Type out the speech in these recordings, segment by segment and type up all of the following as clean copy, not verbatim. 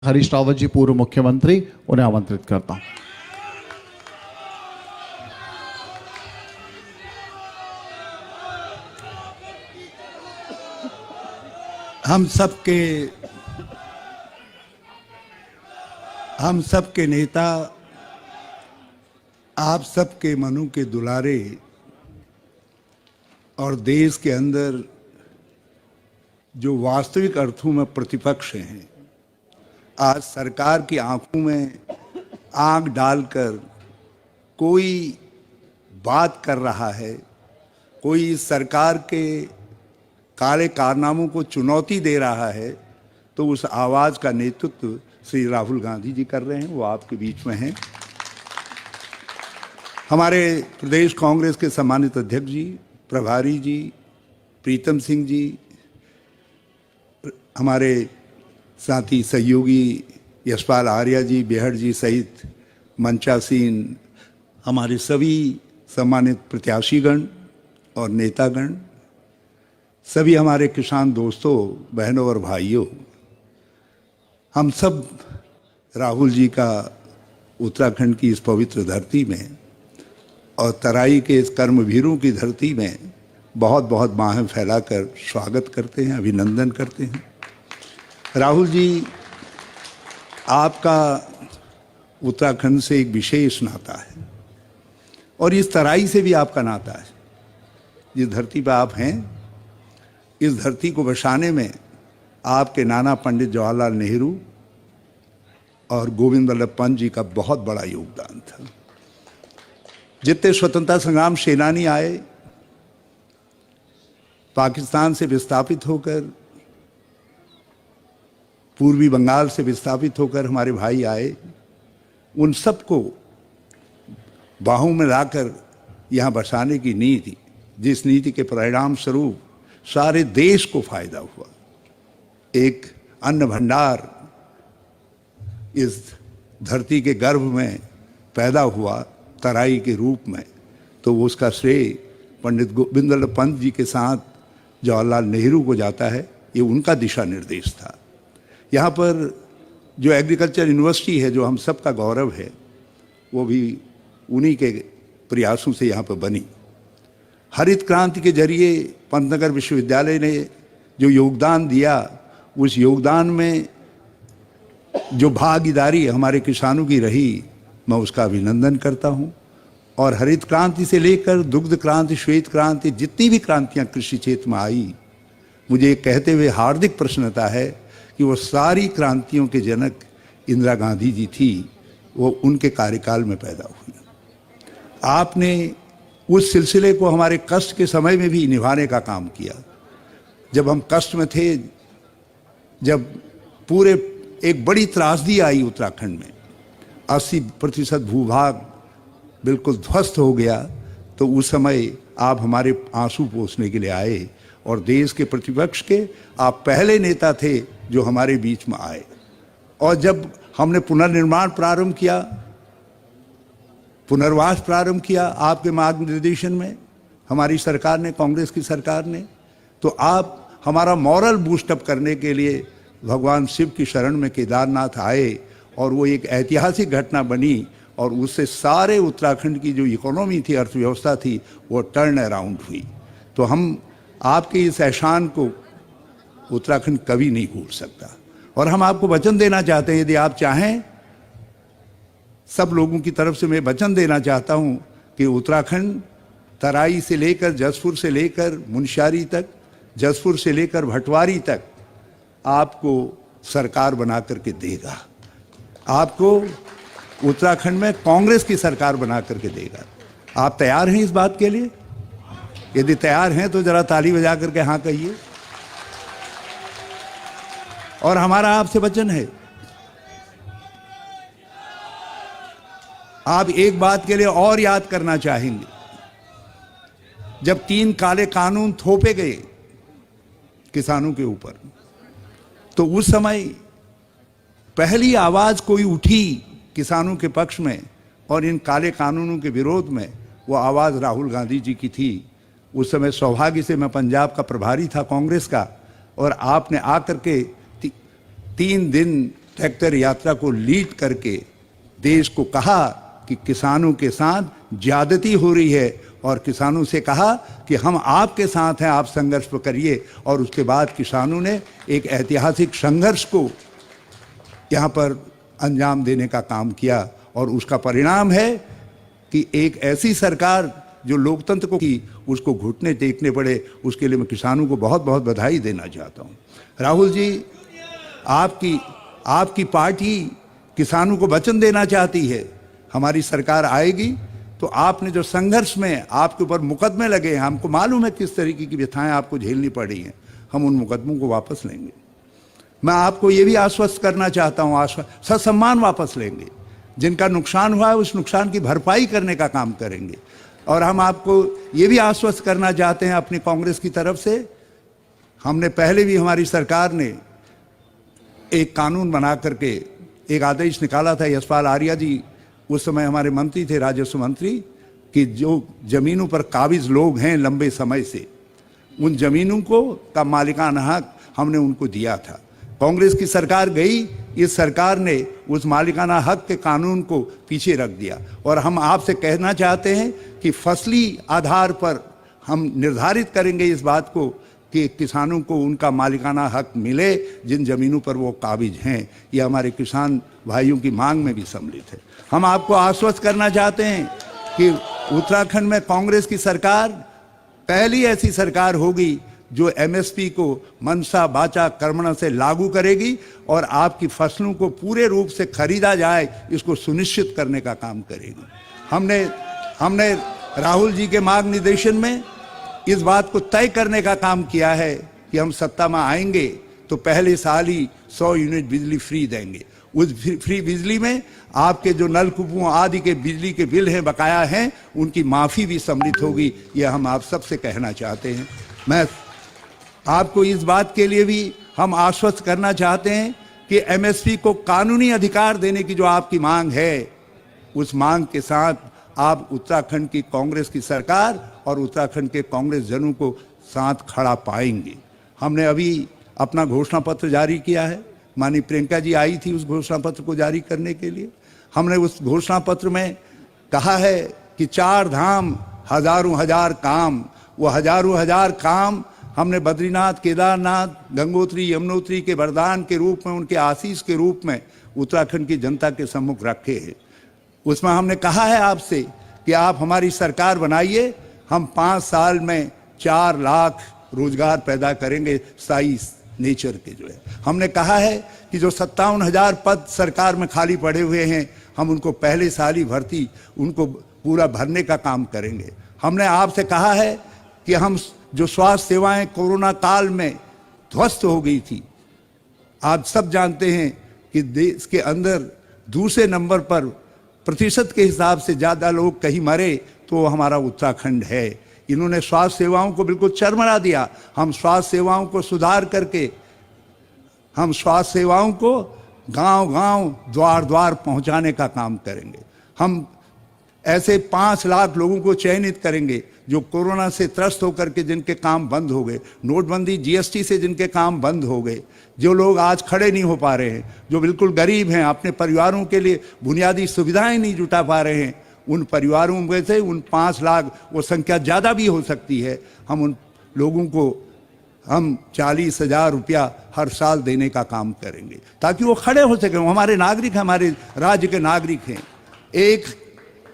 हरीश रावत जी पूर्व मुख्यमंत्री, उन्हें आमंत्रित करता हूं। हम सबके नेता, आप सबके मनों के दुलारे और देश के अंदर जो वास्तविक अर्थों में प्रतिपक्ष हैं, आज सरकार की आंखों में आंख डालकर कोई बात कर रहा है, कोई इस सरकार के काले कारनामों को चुनौती दे रहा है, तो उस आवाज़ का नेतृत्व श्री राहुल गांधी जी कर रहे हैं। वो आपके बीच में हैं। हमारे प्रदेश कांग्रेस के सम्मानित अध्यक्ष जी, प्रभारी जी, प्रीतम सिंह जी, हमारे साथी सहयोगी यशपाल आर्या जी, बेहड़ जी सहित मंचासीन हमारे सभी सम्मानित प्रत्याशीगण और नेतागण, सभी हमारे किसान दोस्तों, बहनों और भाइयों, हम सब राहुल जी का उत्तराखंड की इस पवित्र धरती में और तराई के इस कर्मवीरों की धरती में बहुत बहुत बाहें फैलाकर स्वागत करते हैं, अभिनंदन करते हैं। राहुल जी, आपका उत्तराखंड से एक विशेष नाता है और इस तराई से भी आपका नाता है। जिस धरती पर आप हैं, इस धरती को बसाने में आपके नाना पंडित जवाहरलाल नेहरू और गोविंद वल्लभ पंत जी का बहुत बड़ा योगदान था। जितने स्वतंत्रता संग्राम सेनानी आए, पाकिस्तान से विस्थापित होकर, पूर्वी बंगाल से विस्थापित होकर हमारे भाई आए, उन सबको बाहों में लाकर यहाँ बसाने की नीति, जिस नीति के परिणाम स्वरूप सारे देश को फायदा हुआ, एक अन्न भंडार इस धरती के गर्भ में पैदा हुआ तराई के रूप में, तो उसका श्रेय पंडित गोविंद वल्लभ पंत जी के साथ जवाहरलाल नेहरू को जाता है। ये उनका दिशा निर्देश था। यहाँ पर जो एग्रीकल्चर यूनिवर्सिटी है, जो हम सब का गौरव है, वो भी उन्हीं के प्रयासों से यहाँ पर बनी। हरित क्रांति के जरिए पंतनगर विश्वविद्यालय ने जो योगदान दिया, उस योगदान में जो भागीदारी हमारे किसानों की रही, मैं उसका अभिनंदन करता हूँ। और हरित क्रांति से लेकर दुग्ध क्रांति, श्वेत क्रांति, जितनी भी क्रांतियाँ कृषि क्षेत्र में आई, मुझे ये कहते हुए हार्दिक प्रसन्नता है कि वो सारी क्रांतियों के जनक इंदिरा गांधी जी थी, वो उनके कार्यकाल में पैदा हुई। आपने उस सिलसिले को हमारे कष्ट के समय में भी निभाने का काम किया। जब हम कष्ट में थे, जब पूरे एक बड़ी त्रासदी आई उत्तराखंड में, 80% भूभाग बिल्कुल ध्वस्त हो गया, तो उस समय आप हमारे आंसू पोंछने के लिए आए और देश के प्रतिपक्ष के आप पहले नेता थे जो हमारे बीच में आए। और जब हमने पुनर्निर्माण प्रारंभ किया, पुनर्वास प्रारंभ किया आपके मार्गनिर्देशन में, हमारी सरकार ने, कांग्रेस की सरकार ने, तो आप हमारा मॉरल बूस्टअप करने के लिए भगवान शिव की शरण में केदारनाथ आए और वो एक ऐतिहासिक घटना बनी और उससे सारे उत्तराखंड की जो इकोनॉमी थी, अर्थव्यवस्था थी, वो टर्न अराउंड हुई। तो हम आपके इस एहसान को उत्तराखंड कभी नहीं भूल सकता। और हम आपको वचन देना चाहते हैं, यदि आप चाहें, सब लोगों की तरफ से मैं वचन देना चाहता हूं कि उत्तराखंड तराई से लेकर जसपुर से लेकर मुनस्यारी तक, जसपुर से लेकर भटवारी तक आपको सरकार बना करके देगा। आपको उत्तराखंड में कांग्रेस की सरकार बना करके देगा। आप तैयार हैं इस बात के लिए? यदि तैयार हैं तो जरा ताली बजा करके हाँ कहिए। और हमारा आपसे वचन है, आप एक बात के लिए और याद करना चाहेंगे, जब 3 काले कानून थोपे गए किसानों के ऊपर, तो उस समय पहली आवाज कोई उठी किसानों के पक्ष में और इन काले कानूनों के विरोध में, वो आवाज राहुल गांधी जी की थी। उस समय सौभाग्य से मैं पंजाब का प्रभारी था कांग्रेस का, और आपने आकर के 3 दिन ट्रैक्टर यात्रा को लीड करके देश को कहा कि किसानों के साथ ज्यादती हो रही है, और किसानों से कहा कि हम आपके साथ हैं, आप संघर्ष करिए। और उसके बाद किसानों ने एक ऐतिहासिक संघर्ष को यहाँ पर अंजाम देने का काम किया, और उसका परिणाम है कि एक ऐसी सरकार जो लोकतंत्र को की उसको घुटने टेकने पड़े। उसके लिए मैं किसानों को बहुत बहुत बधाई देना चाहता हूँ। राहुल जी, आपकी पार्टी किसानों को वचन देना चाहती है, हमारी सरकार आएगी तो आपने जो संघर्ष में आपके ऊपर मुकदमे लगे हैं, हमको मालूम है किस तरीके की व्यथाएं आपको झेलनी पड़ी हैं, हम उन मुकदमों को वापस लेंगे। मैं आपको ये भी आश्वस्त करना चाहता हूँ, ससम्मान वापस लेंगे। जिनका नुकसान हुआ है उस नुकसान की भरपाई करने का काम करेंगे। और हम आपको ये भी आश्वस्त करना चाहते हैं अपनी कांग्रेस की तरफ से, हमने पहले भी, हमारी सरकार ने एक कानून बना करके एक आदेश निकाला था, यशपाल आर्या जी उस समय हमारे मंत्री थे, राजस्व मंत्री, कि जो जमीनों पर काबिज लोग हैं लंबे समय से, उन जमीनों को का मालिकाना हक हमने उनको दिया था। कांग्रेस की सरकार गई, इस सरकार ने उस मालिकाना हक के कानून को पीछे रख दिया। और हम आपसे कहना चाहते हैं कि फसली आधार पर हम निर्धारित करेंगे इस बात को कि किसानों को उनका मालिकाना हक मिले जिन जमीनों पर वो काबिज हैं। ये हमारे किसान भाइयों की मांग में भी सम्मिलित है। हम आपको आश्वस्त करना चाहते हैं कि उत्तराखंड में कांग्रेस की सरकार पहली ऐसी सरकार होगी जो एमएसपी को मनसा वाचा कर्मणा से लागू करेगी और आपकी फसलों को पूरे रूप से खरीदा जाए, इसको सुनिश्चित करने का काम करेगी। हमने राहुल जी के मार्गनिर्देशन में इस बात को तय करने का काम किया है कि हम सत्ता में आएंगे तो पहले साल ही 100 यूनिट बिजली फ्री देंगे। उस फ्री बिजली में आपके जो नलकूपों आदि के बिजली के बिल हैं, बकाया हैं, उनकी माफ़ी भी सम्मिलित होगी। यह हम आप सबसे कहना चाहते हैं। मैं आपको इस बात के लिए भी हम आश्वस्त करना चाहते हैं कि एमएसपी को कानूनी अधिकार देने की जो आपकी मांग है, उस मांग के साथ आप उत्तराखंड की कांग्रेस की सरकार और उत्तराखंड के कांग्रेस जनों को साथ खड़ा पाएंगे। हमने अभी अपना घोषणा पत्र जारी किया है, माननीय प्रियंका जी आई थी उस घोषणा पत्र को जारी करने के लिए। हमने उस घोषणा पत्र में कहा है कि 4 धाम हजारों हजार काम, वो हजारों हजार काम हमने बद्रीनाथ, केदारनाथ, गंगोत्री, यमुनोत्री के वरदान के रूप में, उनके आशीष के रूप में उत्तराखंड की जनता के सम्मुख रखे हैं। उसमें हमने कहा है आपसे कि आप हमारी सरकार बनाइए, हम 5 साल में 4 लाख रोजगार पैदा करेंगे स्थायी नेचर के जो है। हमने कहा है कि जो 57,000 पद सरकार में खाली पड़े हुए हैं, हम उनको पहले साल ही भर्ती उनको पूरा भरने का काम करेंगे। हमने आपसे कहा है कि हम जो स्वास्थ्य सेवाएं कोरोना काल में ध्वस्त हो गई थी, आप सब जानते हैं कि देश के अंदर दूसरे नंबर पर प्रतिशत के हिसाब से ज़्यादा लोग कहीं मरे तो हमारा उत्तराखंड है। इन्होंने स्वास्थ्य सेवाओं को बिल्कुल चरमरा दिया। हम स्वास्थ्य सेवाओं को सुधार करके हम स्वास्थ्य सेवाओं को गांव-गांव, द्वार-द्वार पहुंचाने का काम करेंगे। हम ऐसे 5 लाख लोगों को चयनित करेंगे जो कोरोना से त्रस्त होकर के जिनके काम बंद हो गए, नोटबंदी, जीएसटी से जिनके काम बंद हो गए, जो लोग आज खड़े नहीं हो पा रहे हैं, जो बिल्कुल गरीब हैं, अपने परिवारों के लिए बुनियादी सुविधाएं नहीं जुटा पा रहे हैं, उन परिवारों में से उन 5 लाख, वो संख्या ज़्यादा भी हो सकती है, हम उन लोगों को हम 40,000 रुपया हर साल देने का काम करेंगे ताकि वो खड़े हो सकें। वो हमारे नागरिक, हमारे राज्य के नागरिक हैं। एक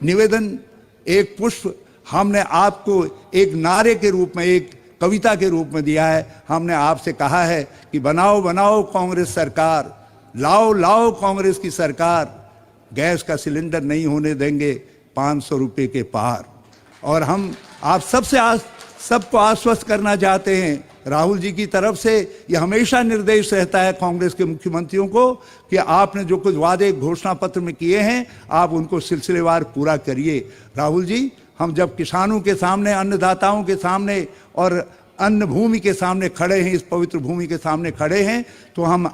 निवेदन, एक पुष्प हमने आपको एक नारे के रूप में, एक कविता के रूप में दिया है। हमने आपसे कहा है कि बनाओ बनाओ कांग्रेस सरकार, लाओ लाओ कांग्रेस की सरकार, गैस का सिलेंडर नहीं होने देंगे 500 रुपये के पार। और हम आप सबको आश्वस्त करना चाहते हैं, राहुल जी की तरफ से ये हमेशा निर्देश रहता है कांग्रेस के मुख्यमंत्रियों को कि आपने जो कुछ वादे घोषणा पत्र में किए हैं, आप उनको सिलसिलेवार पूरा करिए। राहुल जी, हम जब किसानों के सामने, अन्नदाताओं के सामने और अन्न भूमि के सामने खड़े हैं, इस पवित्र भूमि के सामने खड़े हैं, तो हम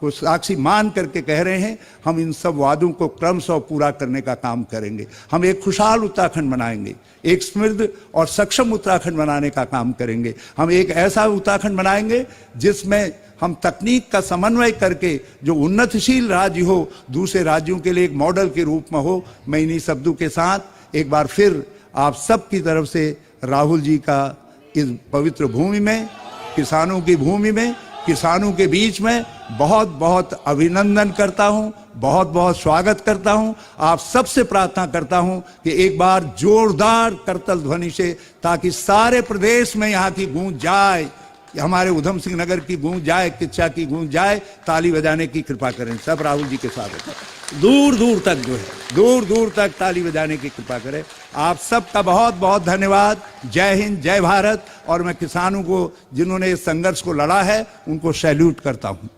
को साक्षी मान करके कह रहे हैं, हम इन सब वादों को क्रमशः पूरा करने का काम करेंगे। हम एक खुशहाल उत्तराखंड बनाएंगे, एक समृद्ध और सक्षम उत्तराखंड बनाने का काम करेंगे। हम एक ऐसा उत्तराखंड बनाएंगे जिसमें हम तकनीक का समन्वय करके जो उन्नतशील राज्य हो, दूसरे राज्यों के लिए एक मॉडल के रूप में हो। मैं इन्हीं शब्दों के साथ एक बार फिर आप सब की तरफ से राहुल जी का इस पवित्र भूमि में, किसानों की भूमि में, किसानों के बीच में बहुत बहुत अभिनंदन करता हूं, बहुत बहुत स्वागत करता हूं। आप सबसे प्रार्थना करता हूं कि एक बार जोरदार करतल ध्वनि से, ताकि सारे प्रदेश में यहाँ की गूंज जाए, हमारे उधम सिंह नगर की गूंज जाए, किच्चा की गूंज जाए, ताली बजाने की कृपा करें। सब राहुल जी के साथ दूर दूर तक जो है, दूर दूर तक ताली बजाने की कृपा करें। आप सबका बहुत बहुत धन्यवाद। जय हिंद, जय भारत। और मैं किसानों को जिन्होंने इस संघर्ष को लड़ा है उनको सैल्यूट करता हूं।